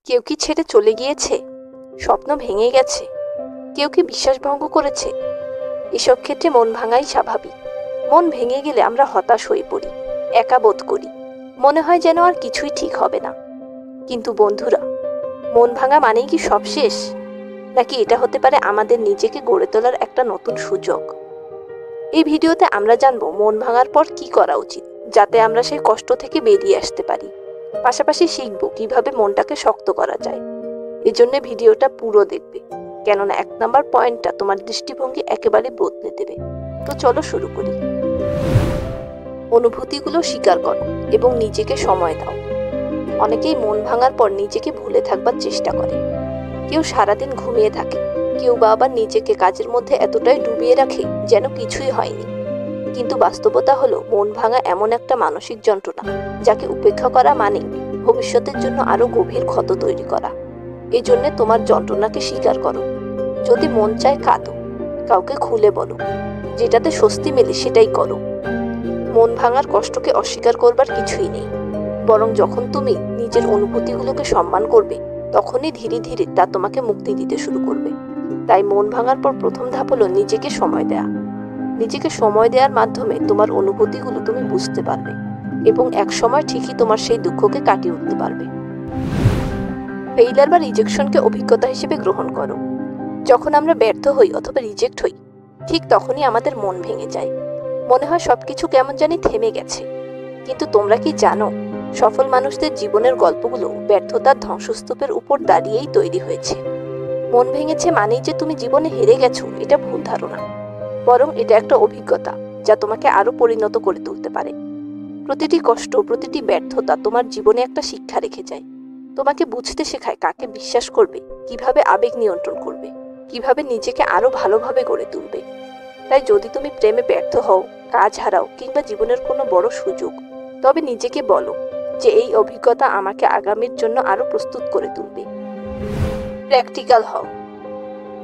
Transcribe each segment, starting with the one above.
কেউ কি ছেড়ে চলে গিয়েছে? স্বপ্ন ভেঙে গেছে? কেউ কি বিশ্বাসভঙ্গ করেছে? এসব ক্ষেত্রে মন ভাঙাই স্বাভাবিক। মন ভেঙে গেলে আমরা হতাশ হয়ে পড়ি, একা বোধ করি, মনে হয় যেন আর কিছুই ঠিক হবে না। কিন্তু বন্ধুরা, মন ভাঙা মানেই কি সব শেষ? নাকি এটা হতে পারে আমাদের নিজেকে গড়ে তোলার একটা নতুন সুযোগ? এই ভিডিওতে আমরা জানবো মন ভাঙার পর কি করা উচিত, যাতে আমরা সেই কষ্ট থেকে বেরিয়ে আসতে পারি। পাশাপাশি শিখবো কিভাবে মনটাকে শক্ত করা যায়। এজন্য ভিডিওটা পুরো দেখবে, কেননা 1 নম্বর পয়েন্টটা তোমার দৃষ্টিভঙ্গি একেবারে বদলে দেবে। তো চলো শুরু করি। অনুভূতিগুলো স্বীকার করো এবং নিজেকে সময় দাও। অনেকেই মন ভাঙার পর নিজেকে ভুলে থাকবার চেষ্টা করে। কেউ সারাদিন ঘুমিয়ে থাকে, কেউ বা আবার নিজেকে কাজের মধ্যে এতটাই ডুবিয়ে রাখে যেন কিছুই হয়নি। কিন্তু বাস্তবতা হলো, মন ভাঙা এমন একটা মানসিক যন্ত্রণা যাকে উপেক্ষা করা মানে ভবিষ্যতের জন্য আরো গভীর ক্ষত তৈরি করা। এই জন্য তোমার যন্ত্রণাকে স্বীকার করো। যদি মন চায় কাঁদো, কাউকে খুলে বলো, যেটাতে স্বস্তি মেলে সেটাই করো। মন ভাঙার কষ্টকে অস্বীকার করবার কিছুই নেই, বরং যখন তুমি নিজের অনুভূতিগুলোকে সম্মান করবে, তখনই ধীরে ধীরে তা তোমাকে মুক্তি দিতে শুরু করবে। তাই মন ভাঙার পর প্রথম ধাপ হলো নিজেকে সময় দেয়া। নিজেকে সময় দেওয়ার মাধ্যমে তোমার অনুভূতিগুলো তুমি বুঝতে পারবে এবং একসময় ঠিকই তোমার সেই দুঃখকে কাটিয়ে উঠতে পারবে। ফেইলার বা রিজেকশনকে অভিজ্ঞতা হিসেবে গ্রহণ করো। যখন আমরা ব্যর্থ হই অথবা রিজেক্ট হই, ঠিক তখনই আমাদের মন ভেঙে যায়। মনে হয় সবকিছু কেমন জানি থেমে গেছে। কিন্তু তোমরা কি জানো, সফল মানুষদের জীবনের গল্পগুলো ব্যর্থতার ধ্বংসস্তূপের উপর দাঁড়িয়েই তৈরি হয়েছে। মন ভেঙেছে মানেই যে তুমি জীবনে হেরে গেছো, এটা ভুল ধারণা। বরং এটা একটা অভিজ্ঞতা যা তোমাকে আরো পরিণত করে তুলতে পারে। প্রতিটি কষ্ট, প্রতিটি ব্যর্থতা তোমার জীবনে একটা শিক্ষা রেখে যায়। তোমাকে বুঝতে শেখায় কাকে বিশ্বাস করবে, কিভাবে আবেগ নিয়ন্ত্রণ করবে, কিভাবে নিজেকে আরো ভালোভাবে গড়ে তুলবে। তাই যদি তুমি প্রেমে ব্যর্থ হও, কাজ হারাও কিংবা জীবনের কোনো বড় সুযোগ, তবে নিজেকে বলো যে এই অভিজ্ঞতা আমাকে আগামীর জন্য আরো প্রস্তুত করে তুলবে। প্র্যাকটিক্যাল হও।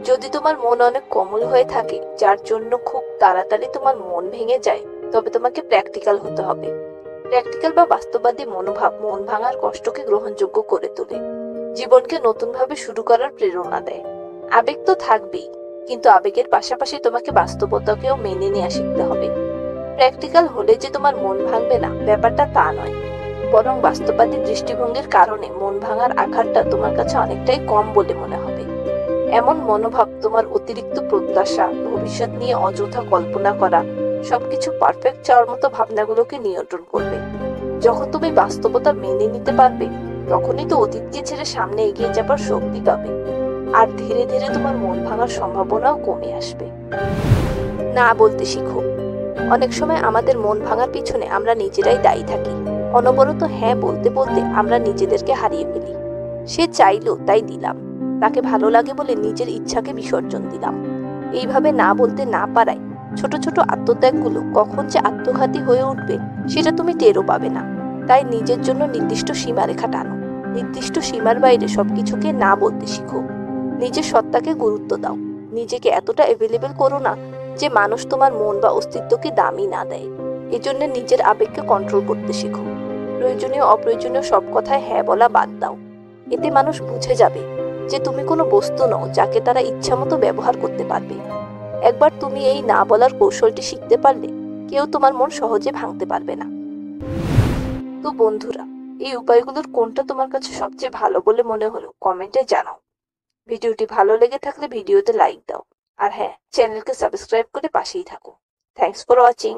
যদি তোমার মন অনেক কোমল হয়ে থাকে, যার জন্য খুব তাড়াতাড়ি তোমার মন ভেঙে যায়, তবে তোমাকে প্র্যাকটিক্যাল হতে হবে। প্র্যাকটিক্যাল বা বাস্তববাদী মনোভাব মন ভাঙার কষ্টকে গ্রহণযোগ্য করে তোলে, জীবনকে নতুনভাবে শুরু করার প্রেরণা দেয়। আবেগ তো থাকবেই, কিন্তু আবেগের পাশাপাশি তোমাকে বাস্তবতাকেও মেনে নেওয়া শিখতে হবে। প্র্যাকটিক্যাল হলে যে তোমার মন ভাঙবে না, ব্যাপারটা তা নয়, বরং বাস্তববাদী দৃষ্টিভঙ্গির কারণে মন ভাঙার আঘাতটা তোমার কাছে অনেকটাই কম বলে মনে হবে। এমন মনোভাব তোমার অতিরিক্ত প্রত্যাশা, ভবিষ্যৎ নিয়ে অযথা কল্পনা করা, সবকিছু পারফেক্ট চাওয়ার মতো ভাবনাগুলোকে নিয়ন্ত্রণ করবে। যখন তুমি বাস্তবতা মেনে নিতে পারবে, তখনই তো অতীতকে ছেড়ে সামনে এগিয়ে যাবার শক্তি পাবে। আর ধীরে ধীরে তোমার মন ভাঙার সম্ভাবনাও কমে আসবে। না বলতে শিখো। অনেক সময় আমাদের মন ভাঙার পিছনে আমরা নিজেরাই দায়ী থাকি। অনবরত হ্যাঁ বলতে বলতে আমরা নিজেদেরকে হারিয়ে ফেলি। সে চাইলো তাই দিলাম, তাকে ভালো লাগে বলে নিজের ইচ্ছাকে বিসর্জন দিলাম। এইভাবে না বলতে না পারায় ছোট ছোট আত্মত্যাগগুলো কখন যে আত্মঘাতী হয়ে উঠবে, সেটা তুমি টেরও পাবে না। তাই নিজের জন্য নির্দিষ্ট সীমারেখা টানো। নির্দিষ্ট সীমার বাইরে সবকিছুকে না বলতে শিখো। নিজের সত্তাকে গুরুত্ব দাও। নিজেকে এতটা অ্যাভেলেবেল করো না যে মানুষ তোমার মন বা অস্তিত্বকে দামই না দেয়। এজন্য নিজের আবেগকে কন্ট্রোল করতে শেখো। প্রয়োজনীয় অপ্রয়োজনীয় সব কথায় হ্যাঁ বলা বাদ দাও। এতে মানুষ বুঝে যাবে যে তুমি কোনো বস্তু নও যাকে তারা ইচ্ছামতো ব্যবহার করতে পারবে। একবার তুমি এই না বলার কৌশলটি শিখতে পারলে, কেউ তোমার মন সহজে ভাঙতে পারবে না। তো বন্ধুরা, এই উপায়গুলোর কোনটা তোমার কাছে সবচেয়ে ভালো বলে মনে হলো কমেন্টে জানাও। ভিডিওটি ভালো লেগে থাকলে ভিডিওতে লাইক দাও। আর হ্যাঁ, চ্যানেলকে সাবস্ক্রাইব করে পাশেই থাকো। Thanks for watching.